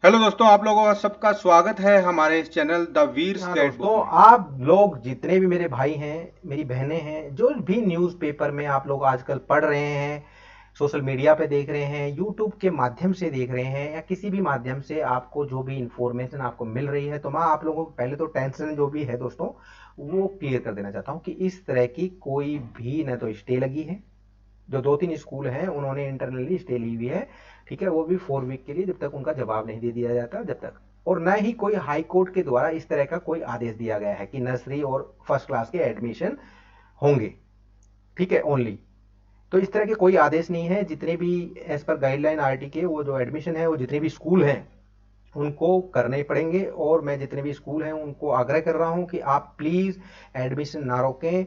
Hello दोस्तों, आप लोगों का सबका स्वागत है हमारे इस चैनल द वीर्स हाँ गाइड बुक दोस्तों, में। आप लोग जितने भी मेरे भाई हैं, मेरी बहनें हैं, जो भी न्यूज़पेपर में आप लोग आजकल पढ़ रहे हैं, सोशल मीडिया पे देख रहे हैं, यूट्यूब के माध्यम से देख रहे हैं, या किसी भी माध्यम से आपको जो भी इंफॉर्मेशन आपको मिल रही है, तो मैं आप लोगों को पहले तो टेंशन जो भी है दोस्तों, वो क्लियर कर देना चाहता हूँ कि इस तरह की कोई भी न तो स्टे लगी है। जो 2-3 स्कूल हैं उन्होंने इंटरनली स्टे ली हुई है, ठीक है, वो भी 4 वीक के लिए, जब तक उनका जवाब नहीं दे दिया जाता जब तक। और न ही कोई हाई कोर्ट के द्वारा इस तरह का कोई आदेश दिया गया है कि नर्सरी और फर्स्ट क्लास के एडमिशन होंगे, ठीक है, ओनली। तो इस तरह के कोई आदेश नहीं है। जितने भी एज पर गाइडलाइन आरटी के वो जो एडमिशन है, वो जितने भी स्कूल हैं उनको करने ही पड़ेंगे। और मैं जितने भी स्कूल हैं उनको आग्रह कर रहा हूं कि आप प्लीज़ एडमिशन ना रोकें।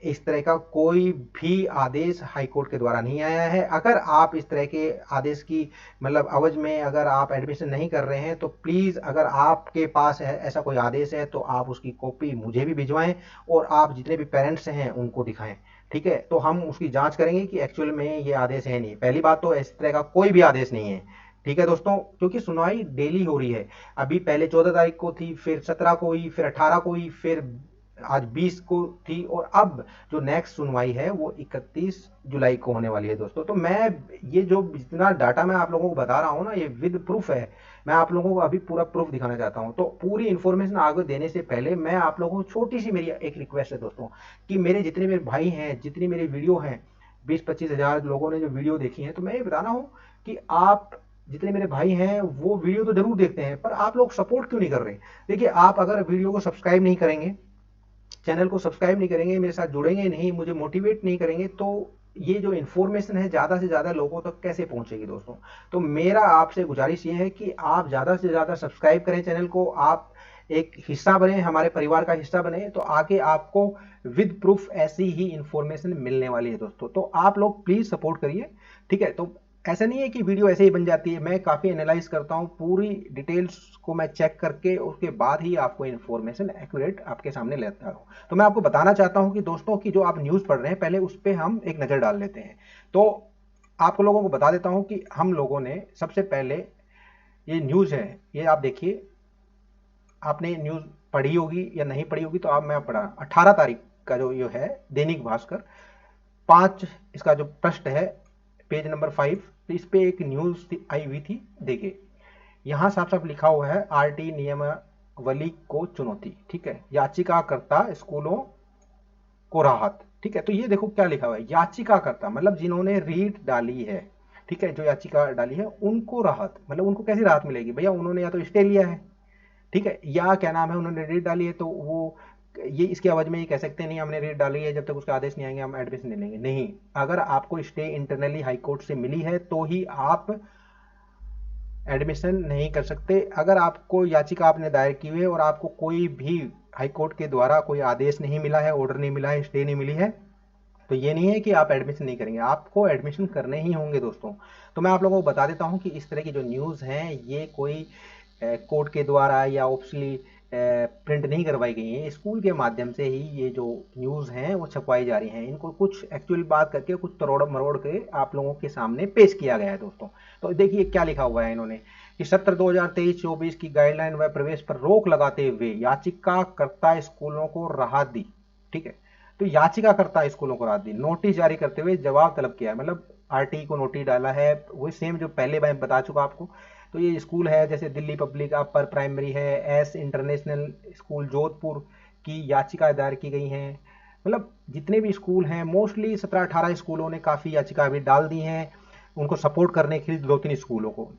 इस तरह का कोई भी आदेश हाई कोर्ट के द्वारा नहीं आया है। अगर आप इस तरह के आदेश की मतलब अवज में अगर आप एडमिशन नहीं कर रहे हैं, तो प्लीज़, अगर आपके पास है ऐसा कोई आदेश है, तो आप उसकी कॉपी मुझे भी भिजवाएं और आप जितने भी पेरेंट्स हैं उनको दिखाएं, ठीक है। तो हम उसकी जांच करेंगे कि एक्चुअल में ये आदेश है नहीं। पहली बात तो इस तरह का कोई भी आदेश नहीं है, ठीक है दोस्तों, क्योंकि सुनवाई डेली हो रही है। अभी पहले 14 तारीख को थी, फिर 17 को हुई, फिर 18 को हुई, फिर आज 20 को थी, और अब जो नेक्स्ट सुनवाई है वो 31 जुलाई को होने वाली है दोस्तों। तो मैं ये जो जितना डाटा मैं आप लोगों को बता रहा हूँ ना, ये विद प्रूफ है। मैं आप लोगों को अभी पूरा प्रूफ दिखाना चाहता हूँ। तो पूरी इन्फॉर्मेशन आगे देने से पहले मैं आप लोगों को छोटी सी मेरी एक रिक्वेस्ट है दोस्तों, कि मेरे जितने मेरे भाई हैं, जितनी मेरी वीडियो हैं, 20-25 हज़ार लोगों ने जो वीडियो देखी है, तो मैं ये बताना हूँ कि आप जितने मेरे भाई हैं वो वीडियो तो जरूर देखते हैं, पर आप लोग सपोर्ट क्यों नहीं कर रहे? देखिए, आप अगर वीडियो को सब्सक्राइब नहीं करेंगे, चैनल को सब्सक्राइब नहीं करेंगे, मेरे साथ जुड़ेंगे नहीं, मुझे मोटिवेट नहीं करेंगे, तो ये जो इन्फॉर्मेशन है ज़्यादा से ज़्यादा लोगों तक कैसे पहुंचेगी दोस्तों? तो मेरा आपसे गुजारिश ये है कि आप ज़्यादा से ज़्यादा सब्सक्राइब करें चैनल को, आप एक हिस्सा बने, हमारे परिवार का हिस्सा बने, तो आगे आपको विद प्रूफ ऐसी ही इंफॉर्मेशन मिलने वाली है दोस्तों। तो आप लोग प्लीज़ सपोर्ट करिए, ठीक है। तो ऐसा नहीं है कि वीडियो ऐसे ही बन जाती है, मैं काफ़ी एनालाइज करता हूँ, पूरी डिटेल्स को मैं चेक करके उसके बाद ही आपको इन्फॉर्मेशन एक्यूरेट आपके सामने लेता हूँ। तो मैं आपको बताना चाहता हूँ कि दोस्तों, की जो आप न्यूज़ पढ़ रहे हैं, पहले उस पर हम एक नज़र डाल लेते हैं। तो आप लोगों को बता देता हूँ कि हम लोगों ने सबसे पहले, ये न्यूज़ है, ये आप देखिए, आपने न्यूज़ पढ़ी होगी या नहीं पढ़ी होगी, तो आप, मैं पढ़ा 18 तारीख का जो ये है, दैनिक भास्कर 5, इसका जो पृष्ठ है, पेज नंबर 5, तो इस पे एक न्यूज़ आई हुई थी। देखिए, यहाँ साफ साफ लिखा हुआ है, आरटी नियमावली को चुनौती, ठीक है, याचिकाकर्ता स्कूलों को राहत, ठीक है। तो ये देखो क्या लिखा हुआ है, याचिकाकर्ता मतलब जिन्होंने रीट डाली है, ठीक है, जो याचिका डाली है उनको राहत, मतलब उनको कैसी राहत मिलेगी भैया? उन्होंने या तो स्टे लिया है, ठीक है, या क्या नाम है, उन्होंने रीट डाली है, तो वो ये इसके आवाज में ये कह सकते हैं नहीं, हमने रीट डाली है, जब तक उसके आदेश नहीं आएंगे हम एडमिशन नहीं लेंगे। नहीं, अगर आपको स्टे इंटरनली हाई कोर्ट से मिली है तो ही आप एडमिशन नहीं कर सकते। अगर आपको याचिका आपने दायर की हुई है और आपको कोई भी हाई कोर्ट के द्वारा कोई आदेश नहीं मिला है, ऑर्डर नहीं मिला है, स्टे नहीं मिली है, तो ये नहीं है कि आप एडमिशन नहीं करेंगे, आपको एडमिशन करने ही होंगे दोस्तों। तो मैं आप लोगों को बता देता हूं कि इस तरह की जो न्यूज़ हैं, ये कोई कोर्ट के द्वारा या ऑफिशियली प्रिंट नहीं करवाई गई हैं, स्कूल के माध्यम से ही ये जो न्यूज़ हैं वो छपवाई जा रही हैं। इनको कुछ एक्चुअल बात करके, कुछ तरोड़ मरोड़ के आप लोगों के सामने पेश किया गया है दोस्तों। तो देखिए क्या लिखा हुआ है इन्होंने, कि सत्र 2023-24 की गाइडलाइन व प्रवेश पर रोक लगाते हुए याचिकाकर्ता स्कूलों को राहत दी, ठीक है। तो याचिकाकर्ता स्कूलों को राहत दी, नोटिस जारी करते हुए जवाब तलब किया है, मतलब आरटी को नोटिस डाला है, वही सेम जो पहले मैं बता चुका आपको। तो ये स्कूल है जैसे दिल्ली पब्लिक अपर प्राइमरी है, एस इंटरनेशनल स्कूल जोधपुर की याचिका दायर की गई हैं। मतलब जितने भी स्कूल हैं, मोस्टली 17-18 स्कूलों ने काफ़ी याचिका अभी डाल दी हैं उनको सपोर्ट करने के लिए, 2-3 स्कूलों को।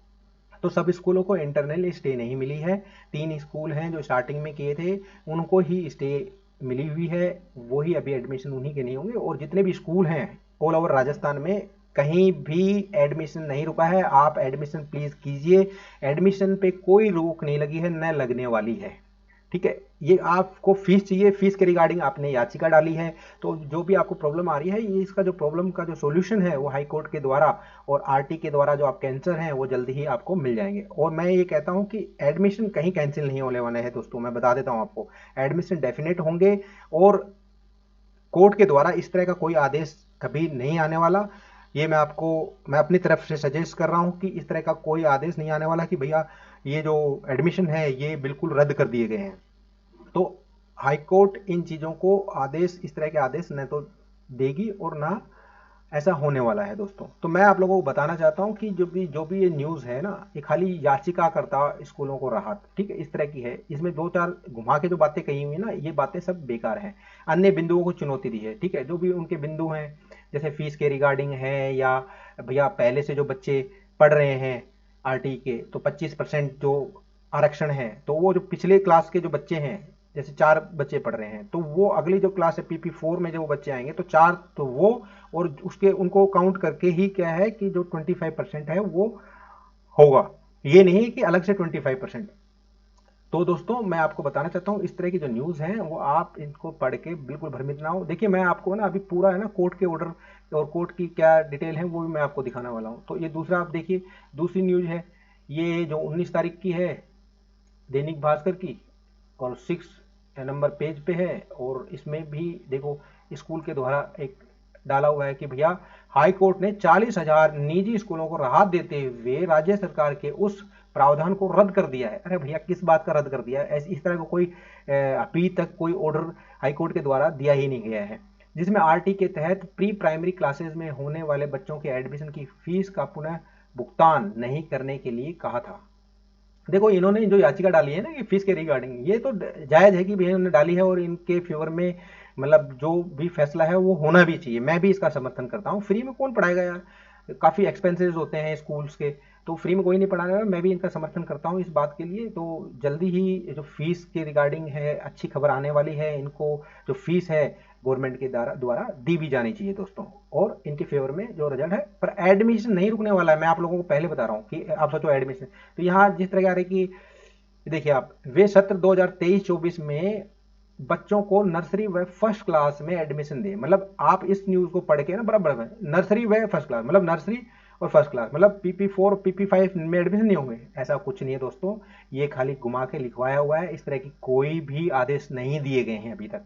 तो सब स्कूलों को इंटरनल स्टे नहीं मिली है। 3 स्कूल हैं जो स्टार्टिंग में किए थे, उनको ही स्टे मिली हुई है, वही अभी एडमिशन उन्हीं के नहीं होंगे। और जितने भी स्कूल हैं ऑल ओवर राजस्थान में, कहीं भी एडमिशन नहीं रुका है, आप एडमिशन प्लीज़ कीजिए। एडमिशन पे कोई रोक नहीं लगी है, न लगने वाली है, ठीक है। ये आपको फीस चाहिए, फीस के रिगार्डिंग आपने याचिका डाली है, तो जो भी आपको प्रॉब्लम आ रही है, ये इसका जो प्रॉब्लम का जो सॉल्यूशन है वो हाई कोर्ट के द्वारा और आरटी के द्वारा जो आपके आंसर हैं वो जल्दी ही आपको मिल जाएंगे। और मैं ये कहता हूं कि एडमिशन कहीं कैंसिल नहीं होने वाले हैं दोस्तों, मैं बता देता हूं आपको, एडमिशन डेफिनेट होंगे। और कोर्ट के द्वारा इस तरह का कोई आदेश कभी नहीं आने वाला। ये मैं अपनी तरफ से सजेस्ट कर रहा हूँ कि इस तरह का कोई आदेश नहीं आने वाला कि भैया ये जो एडमिशन है ये बिल्कुल रद्द कर दिए गए हैं। तो हाई कोर्ट इन चीज़ों को आदेश, इस तरह के आदेश न तो देगी और ना ऐसा होने वाला है दोस्तों। तो मैं आप लोगों को बताना चाहता हूँ कि जो भी ये न्यूज़ है ना, ये खाली याचिकाकर्ता स्कूलों को राहत, ठीक है, इस तरह की है। इसमें दो चार घुमा के जो बातें कही हुई ना, ये बातें सब बेकार हैं। अन्य बिंदुओं को चुनौती दी है, ठीक है, जो भी उनके बिंदु हैं, जैसे फीस के रिगार्डिंग है, या भैया पहले से जो बच्चे पढ़ रहे हैं आरटी के, तो 25% जो आरक्षण है, तो वो जो पिछले क्लास के जो बच्चे हैं, जैसे 4 बच्चे पढ़ रहे हैं, तो वो अगली जो क्लास है PP4 में जो बच्चे आएंगे, तो 4 तो वो, और उसके उनको काउंट करके ही क्या है कि जो 25% है वो होगा, ये नहीं कि अलग से 25%। तो दोस्तों मैं आपको बताना चाहता हूँ, इस तरह की जो न्यूज़ हैं वो आप इनको पढ़ के बिल्कुल भ्रमित ना हो। देखिए मैं आपको ना अभी पूरा है ना कोर्ट के ऑर्डर और कोर्ट की क्या डिटेल है वो भी मैं आपको दिखाने वाला हूँ। तो ये दूसरा आप देखिए, दूसरी न्यूज़ है, ये जो 19 तारीख की है, दैनिक भास्कर की, और 6 नंबर पेज पे है। और इसमें भी देखो, स्कूल के द्वारा एक डाला हुआ है कि भैया हाई कोर्ट ने 40,000 निजी स्कूलों को राहत देते हुए राज्य सरकार के उस प्रावधान को रद्द कर दिया है। अरे भैया किस बात का रद्द कर दिया है? ऐसे इस तरह का कोई अभी तक कोई ऑर्डर हाई कोर्ट के द्वारा दिया ही नहीं गया है, जिसमें आरटी के तहत प्री प्राइमरी क्लासेस में होने वाले बच्चों के एडमिशन की फीस का पुनः भुगतान नहीं करने के लिए कहा था। देखो इन्होंने जो याचिका डाली है ना कि फीस के रिगार्डिंग, ये तो जायज है कि भैया इन्होंने डाली है और इनके फेवर में मतलब जो भी फैसला है वो होना भी चाहिए। मैं भी इसका समर्थन करता हूँ। फ्री में कौन पढ़ाएगा यार, काफ़ी एक्सपेंसेस होते हैं स्कूल्स के, तो फ्री में कोई नहीं पढ़ाने वाला। मैं भी इनका समर्थन करता हूँ इस बात के लिए। तो जल्दी ही जो फीस के रिगार्डिंग है अच्छी खबर आने वाली है। इनको जो फीस है गवर्नमेंट के द्वारा द्वारा दी भी जानी चाहिए दोस्तों, और इनके फेवर में जो रिजल्ट है। पर एडमिशन नहीं रुकने वाला है, मैं आप लोगों को पहले बता रहा हूँ कि आप सोचो एडमिशन, तो यहाँ जिस तरह की आ रही कि देखिए आप, वे सत्र 2023-24 में बच्चों को नर्सरी व फर्स्ट क्लास में एडमिशन दे। मतलब आप इस न्यूज को पढ़ के ना बराबर में, नर्सरी व फर्स्ट क्लास मतलब नर्सरी और फर्स्ट क्लास, मतलब PP4 PP5 में एडमिशन नहीं होंगे, ऐसा कुछ नहीं है दोस्तों। ये खाली घुमा के लिखवाया हुआ है। इस तरह की कोई भी आदेश नहीं दिए गए हैं अभी तक।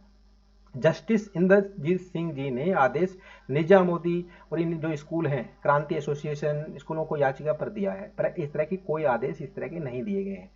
जस्टिस इंद्रजीत सिंह जी ने आदेश निजामुद्दी और इन जो स्कूल हैं क्रांति एसोसिएशन स्कूलों को याचिका पर दिया है, पर इस तरह की कोई आदेश इस तरह के नहीं दिए गए हैं,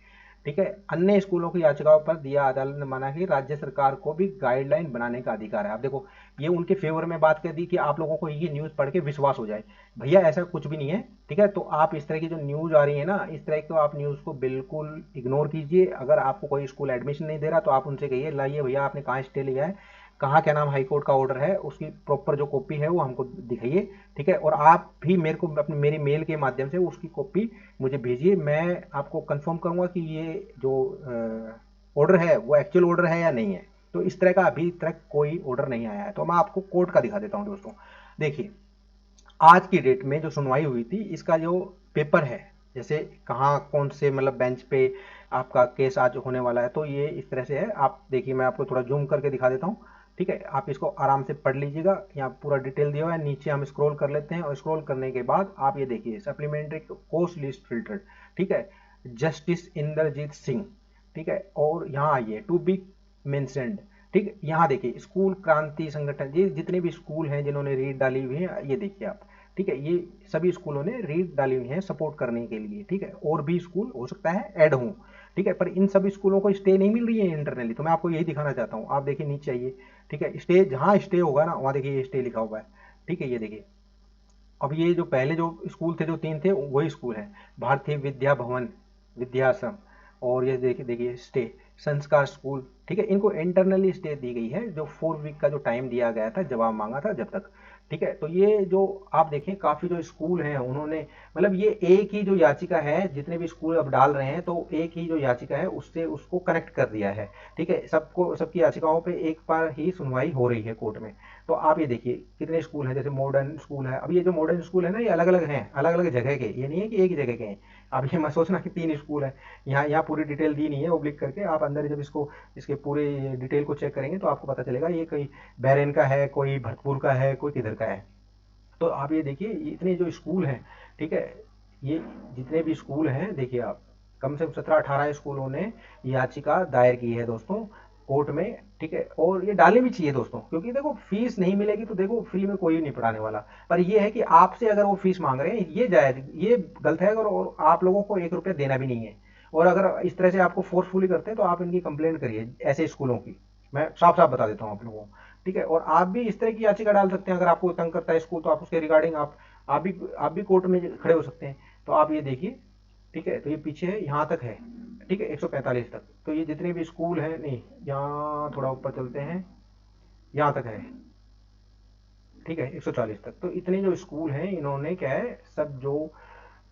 ठीक है। अन्य स्कूलों की याचिकाओं पर दिया अदालत ने माना कि राज्य सरकार को भी गाइडलाइन बनाने का अधिकार है। आप देखो ये उनके फेवर में बात कर दी कि आप लोगों को ये न्यूज़ पढ़ के विश्वास हो जाए। भैया ऐसा कुछ भी नहीं है, ठीक है। तो आप इस तरह की जो न्यूज़ आ रही है ना, इस तरह की आप न्यूज़ को बिल्कुल इग्नोर कीजिए। अगर आपको कोई स्कूल एडमिशन नहीं दे रहा तो आप उनसे कहिए लाइए भैया आपने कहाँ स्टे लिया है, कहाँ क्या नाम हाई कोर्ट का ऑर्डर है, उसकी प्रॉपर जो कॉपी है वो हमको दिखाइए, ठीक है। और आप भी मेरे को अपने मेरी मेल के माध्यम से उसकी कॉपी मुझे भेजिए। मैं आपको कंफर्म करूंगा कि ये जो ऑर्डर है वो एक्चुअल ऑर्डर है या नहीं है। तो इस तरह का अभी तक कोई ऑर्डर नहीं आया है। तो मैं आपको कोर्ट का दिखा देता हूँ दोस्तों। देखिए आज की डेट में जो सुनवाई हुई थी, इसका जो पेपर है, जैसे कहाँ कौन से मतलब बेंच पे आपका केस आज होने वाला है, तो ये इस तरह से है। आप देखिए मैं आपको थोड़ा जूम करके दिखा देता हूँ, ठीक है। आप इसको आराम से पढ़ लीजिएगा, यहाँ पूरा डिटेल दिया हुआ है। नीचे हम स्क्रॉल कर लेते हैं और स्क्रॉल करने के बाद आप ये देखिए सप्लीमेंट्री कोर्स लिस्ट फिल्टर्ड, ठीक है, जस्टिस इंद्रजीत सिंह, ठीक है। और यहाँ आइए टू बी मेंशनड, ठीक है। यहाँ देखिए स्कूल क्रांति संगठन, ये जितने भी स्कूल हैं जिन्होंने रीड डाली हुई है, ये देखिए आप, ठीक है। ये सभी स्कूलों ने रीड डाली हुई है सपोर्ट करने के लिए, ठीक है। और भी स्कूल हो सकता है ऐड हों, ठीक है। पर इन सभी स्कूलों को स्टे नहीं मिल रही है इंटरनली, तो मैं आपको यही दिखाना चाहता हूँ। आप देखिए नीचे आइए, ठीक है। स्टे जहाँ स्टे होगा ना वहाँ देखिए ये स्टे लिखा हुआ है, ठीक है। ये देखिए अब ये जो पहले जो स्कूल थे जो 3 थे वही स्कूल है, भारतीय विद्या भवन विद्याश्रम, और ये देखिए देखिए स्टे संस्कार स्कूल, ठीक है। इनको इंटरनली स्टे दी गई है, जो 4 वीक का जो टाइम दिया गया था, जवाब मांगा था जब तक, ठीक है। तो ये जो आप देखें काफ़ी जो स्कूल हैं उन्होंने मतलब ये एक ही जो याचिका है, जितने भी स्कूल अब डाल रहे हैं तो एक ही जो याचिका है उससे उसको कनेक्ट कर दिया है, ठीक है। सबको सबकी याचिकाओं पे एक बार ही सुनवाई हो रही है कोर्ट में। तो आप ये देखिए कितने स्कूल हैं, जैसे मॉडर्न स्कूल है। अब ये जो मॉडर्न स्कूल है ना, ये अलग अलग हैं, अलग अलग जगह के, ये नहीं है कि एक ही जगह के हैं। अब ये मत सोचना कि 3 स्कूल है। यहाँ यहाँ पूरी डिटेल दी नहीं है ओब्लिक करके, आप अंदर जब इसको इसके पूरे डिटेल को चेक करेंगे तो आपको पता चलेगा ये कोई बहरेन का है, कोई भरतपुर का है, कोई किधर का है। तो आप ये देखिए इतने जो स्कूल हैं, ठीक है, ये जितने भी स्कूल हैं देखिए आप, कम से कम 17-18 स्कूलों ने याचिका दायर की है दोस्तों। कोर्ट में, ठीक है। और ये डालनी भी चाहिए दोस्तों, क्योंकि देखो फीस नहीं मिलेगी तो देखो फ्री में कोई नहीं पढ़ाने वाला। पर ये है कि आपसे अगर वो फीस मांग रहे हैं, ये जायज, ये गलत है। और आप लोगों को 1 रुपया देना भी नहीं है। और अगर इस तरह से आपको फोर्सफुली करते हैं तो आप इनकी कंप्लेंट करिए ऐसे स्कूलों की। मैं साफ साफ बता देता हूँ आप लोगों को, ठीक है। और आप भी इस तरह की याचिका डाल सकते हैं, अगर आपको तंग करता है स्कूल तो आप उसके रिगार्डिंग आप भी कोर्ट में खड़े हो सकते हैं। तो आप ये देखिए, ठीक है। तो ये पीछे है, यहाँ तक है, ठीक है, 145 तक। तो ये जितने भी स्कूल हैं, नहीं, यहाँ थोड़ा ऊपर चलते हैं, यहाँ तक है, ठीक है, 140 तक। तो इतने जो स्कूल हैं, इन्होंने क्या है, सब जो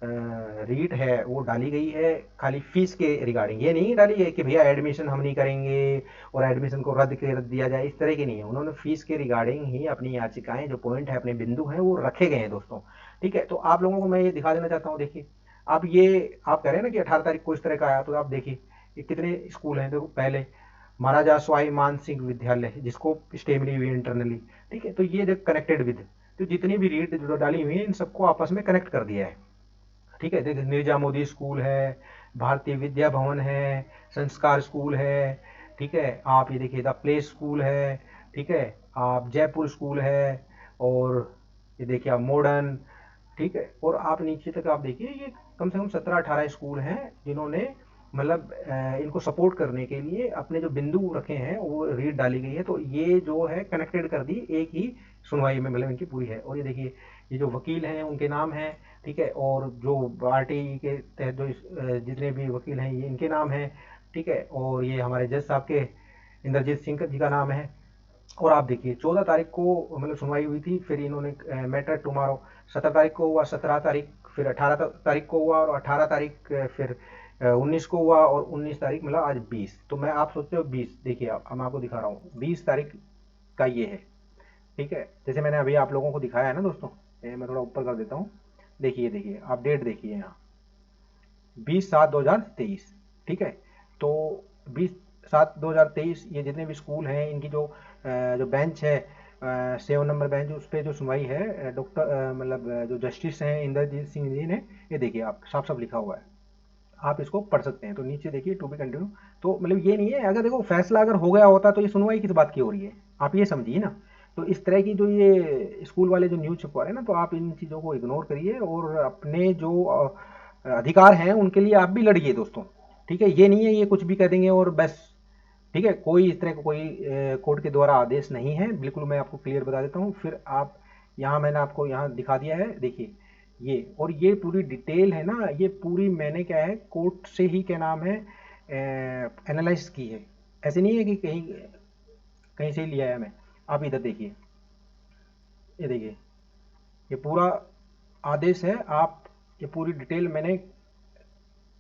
रीट है वो डाली गई है खाली फीस के रिगार्डिंग। ये नहीं डाली है कि भैया एडमिशन हम नहीं करेंगे और एडमिशन को रद्द कर दिया जाए, इस तरह की नहीं है। उन्होंने फीस के रिगार्डिंग ही अपनी याचिकाएं, जो पॉइंट है, अपने बिंदु हैं, वो रखे गए हैं दोस्तों, ठीक है। तो आप लोगों को मैं ये दिखा देना चाहता हूँ, देखिए। अब ये आप कह रहे हैं ना कि 18 तारीख को इस तरह का आया, तो आप देखिए ये कितने स्कूल हैं। देखो, पहले महाराजा स्वाई मान सिंह विद्यालय, जिसको स्टे मिली हुई है इंटरनली, ठीक है। तो ये जो कनेक्टेड विद, तो जितनी भी रीट जो डाली हुई है, इन सबको आपस में कनेक्ट कर दिया है, ठीक है। देखिए, निर्जा मोदी स्कूल है, भारतीय विद्या भवन है, संस्कार स्कूल है, ठीक है। आप ये देखिए, द प्ले स्कूल है, ठीक है। आप जयपुर स्कूल है, और ये देखिए आप मॉडर्न, ठीक है। और आप नीचे तक आप देखिए, ये कम से कम 17-18 स्कूल हैं जिन्होंने मतलब इनको सपोर्ट करने के लिए अपने जो बिंदु रखे हैं वो रीड डाली गई है। तो ये जो है कनेक्टेड कर दी एक ही सुनवाई में, मतलब इनकी पूरी है। और ये देखिए, ये जो वकील हैं उनके नाम हैं, ठीक है। और जो पार्टी के तहत जो जितने भी वकील हैं, ये इनके नाम हैं, ठीक है। और ये हमारे जज साहब के इंद्रजीत सिंह जी का नाम है। और आप देखिए, 14 तारीख को मतलब सुनवाई हुई थी, फिर इन्होंने मैटर टुमारो, 17 तारीख को हुआ, 17 तारीख, फिर 18 तारीख को हुआ, और 18 तारीख फिर 19 को हुआ, और 19 तारीख मतलब आज 20। तो मैं, आप सोचते हो 20, देखिए आप, मैं आपको दिखा रहा हूँ 20 तारीख का ये है, ठीक है। जैसे मैंने अभी आप लोगों को दिखाया है ना दोस्तों, मैं थोड़ा ऊपर कर देता हूँ। देखिए देखिए, आप डेट देखिए यहाँ, 20/7/2023, ठीक है। तो 20/7/2023, ये जितने भी स्कूल हैं, इनकी जो बेंच है, 7 नंबर बेंच, उस पर जो सुनवाई है, डॉक्टर मतलब जो जस्टिस हैं इंद्रजीत सिंह जी ने, ये देखिए आप, साफ साफ लिखा हुआ है, आप इसको पढ़ सकते हैं। तो नीचे देखिए, टू बी कंटिन्यू। तो मतलब ये नहीं है, अगर देखो फैसला अगर हो गया होता तो ये सुनवाई किस बात की हो रही है, आप ये समझिए ना। तो इस तरह की जो ये स्कूल वाले जो न्यूज़ छपवा रहे हैं ना, तो आप इन चीज़ों को इग्नोर करिए और अपने जो अधिकार हैं उनके लिए आप भी लड़िए दोस्तों, ठीक है। ये नहीं है ये कुछ भी कह देंगे और बस, ठीक है। कोई इस तरह का कोई कोर्ट के द्वारा आदेश नहीं है, बिल्कुल। मैं आपको क्लियर बता देता हूँ। फिर आप यहाँ, मैंने आपको यहाँ दिखा दिया है, देखिए ये। और ये पूरी डिटेल है ना, ये पूरी मैंने क्या है, कोर्ट से ही, क्या नाम है, एनालाइज की है। ऐसे नहीं है कि कहीं कहीं से ही लिया है मैं। आप इधर देखिए, ये देखिए, ये पूरा आदेश है। आप, ये पूरी डिटेल मैंने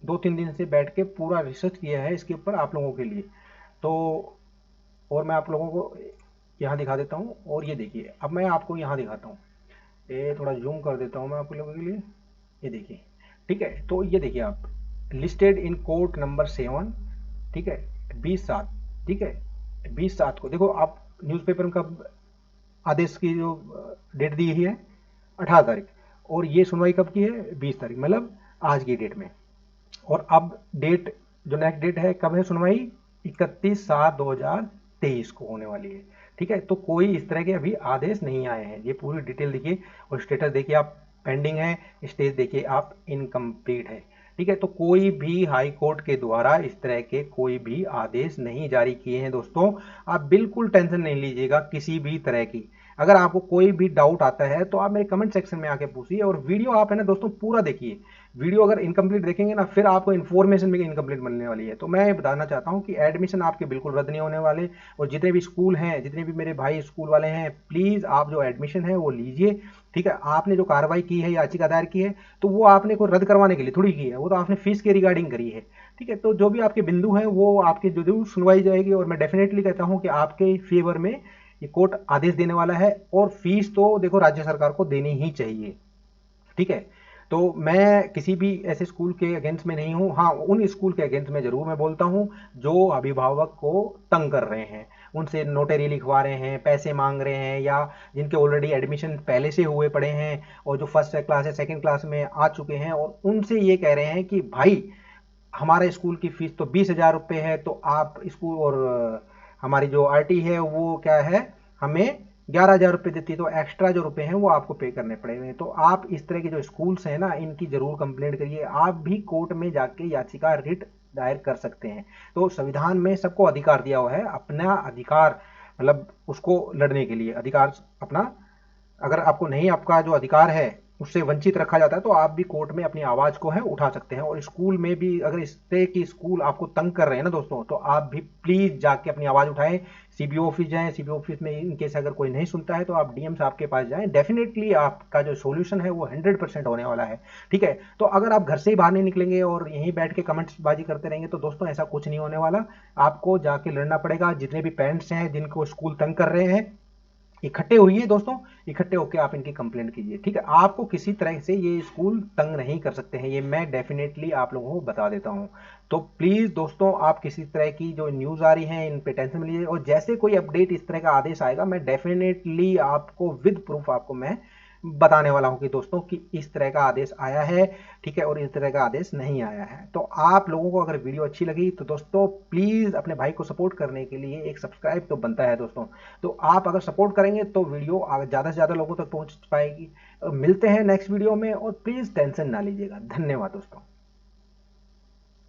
2-3 दिन से बैठ के पूरा रिसर्च किया है इसके ऊपर आप लोगों के लिए। तो और मैं आप लोगों को यहाँ दिखा देता हूँ। और ये देखिए, अब मैं आपको यहाँ दिखाता हूँ, ये थोड़ा जूम कर देता हूँ मैं आप लोगों के लिए, ये देखिए, ठीक है। तो ये देखिए आप, लिस्टेड इन कोर्ट नंबर 7, ठीक है, 20/7, ठीक है, 20/7 को देखो आप, न्यूज़पेपर में कब आदेश की जो डेट दी है, 18 तारीख। और ये सुनवाई कब की है, 20 तारीख, मतलब आज की डेट में। और अब डेट, जो नेक्स्ट डेट है, कब है सुनवाई, 31/7/2023 को होने वाली है, ठीक है। तो कोई इस तरह के अभी आदेश नहीं आए हैं। ये पूरी डिटेल देखिए, और स्टेटस देखिए आप, पेंडिंग है, स्टेज देखिए आप, इनकम्प्लीट है, ठीक है। तो कोई भी हाई कोर्ट के द्वारा इस तरह के कोई भी आदेश नहीं जारी किए हैं दोस्तों। आप बिल्कुल टेंशन नहीं लीजिएगा किसी भी तरह की। अगर आपको कोई भी डाउट आता है तो आप मेरे कमेंट सेक्शन में आके पूछिए। और वीडियो आप है ना दोस्तों पूरा देखिए। वीडियो अगर इनकम्प्लीट देखेंगे ना, फिर आपको इन्फॉर्मेशन भी इनकम्प्लीट मिलने वाली है। तो मैं ये बताना चाहता हूँ कि एडमिशन आपके बिल्कुल रद्द नहीं होने वाले। और जितने भी स्कूल हैं, जितने भी मेरे भाई स्कूल वाले हैं, प्लीज़ आप जो एडमिशन है वो लीजिए, ठीक है। आपने जो कार्रवाई की है, याचिका दायर की है, तो वो आपने को रद्द करवाने के लिए थोड़ी की है, वो तो आपने फीस के रिगार्डिंग करी है, ठीक है। तो जो भी आपके बिंदु हैं वो आपके जरूर सुनवाई जाएगी। और मैं डेफिनेटली कहता हूँ कि आपके फेवर में ये कोर्ट आदेश देने वाला है। और फीस तो देखो राज्य सरकार को देनी ही चाहिए, ठीक है। तो मैं किसी भी ऐसे स्कूल के अगेंस्ट में नहीं हूँ। हाँ, उन स्कूल के अगेंस्ट में जरूर मैं बोलता हूँ जो अभिभावक को तंग कर रहे हैं, उनसे नोटरी लिखवा रहे हैं, पैसे मांग रहे हैं, या जिनके ऑलरेडी एडमिशन पहले से हुए पड़े हैं और जो फर्स्ट क्लास या सेकंड क्लास में आ चुके हैं, और उनसे ये कह रहे हैं कि भाई हमारे स्कूल की फीस तो 20,000 रुपये है, तो आप स्कूल और हमारी जो आरटी है वो क्या है, हमें 11,000 रुपये देती है, तो एक्स्ट्रा जो रुपए हैं वो आपको पे करने पड़ेंगे। तो आप इस तरह के जो स्कूल्स हैं ना, इनकी जरूर कंप्लेंट करिए। आप भी कोर्ट में जाके याचिका रिट दायर कर सकते हैं। तो संविधान में सबको अधिकार दिया हुआ है अपना अधिकार, मतलब उसको लड़ने के लिए अधिकार अपना, अगर आपको नहीं, आपका जो अधिकार है उससे वंचित रखा जाता है, तो आप भी कोर्ट में अपनी आवाज को है उठा सकते हैं। और स्कूल में भी अगर इस तरह की स्कूल आपको तंग कर रहे हैं ना दोस्तों, तो आप भी प्लीज जाके अपनी आवाज उठाएं। सीबीओ ऑफिस जाएं, सीबीओ ऑफिस में इन केस अगर कोई नहीं सुनता है तो आप डीएम साहब के पास जाएं। डेफिनेटली आपका जो सोल्यूशन है वो 100% होने वाला है। ठीक है, तो अगर आप घर से ही बाहर नहीं निकलेंगे और यहीं बैठ के कमेंट्स बाजी करते रहेंगे तो दोस्तों ऐसा कुछ नहीं होने वाला। आपको जाके लड़ना पड़ेगा। जितने भी पेरेंट्स हैं जिनको स्कूल तंग कर रहे हैं, इकट्ठे होइए दोस्तों, इकट्ठे होकर आप इनकी कंप्लेंट कीजिए। ठीक है, आपको किसी तरह से ये स्कूल तंग नहीं कर सकते हैं, ये मैं डेफिनेटली आप लोगों को बता देता हूं। तो प्लीज दोस्तों, आप किसी तरह की जो न्यूज आ रही है इन पे टेंशन लीजिए, और जैसे कोई अपडेट इस तरह का आदेश आएगा मैं डेफिनेटली आपको विद प्रूफ आपको मैं बताने वाला हूं कि दोस्तों कि इस तरह का आदेश आया है। ठीक है, और इस तरह का आदेश नहीं आया है। तो आप लोगों को अगर वीडियो अच्छी लगी तो दोस्तों प्लीज अपने भाई को सपोर्ट करने के लिए एक सब्सक्राइब तो बनता है दोस्तों। तो आप अगर सपोर्ट करेंगे तो वीडियो ज़्यादा से ज़्यादा लोगों तक पहुंच पाएगी। मिलते हैं नेक्स्ट वीडियो में, और प्लीज़ टेंशन ना लीजिएगा। धन्यवाद दोस्तों।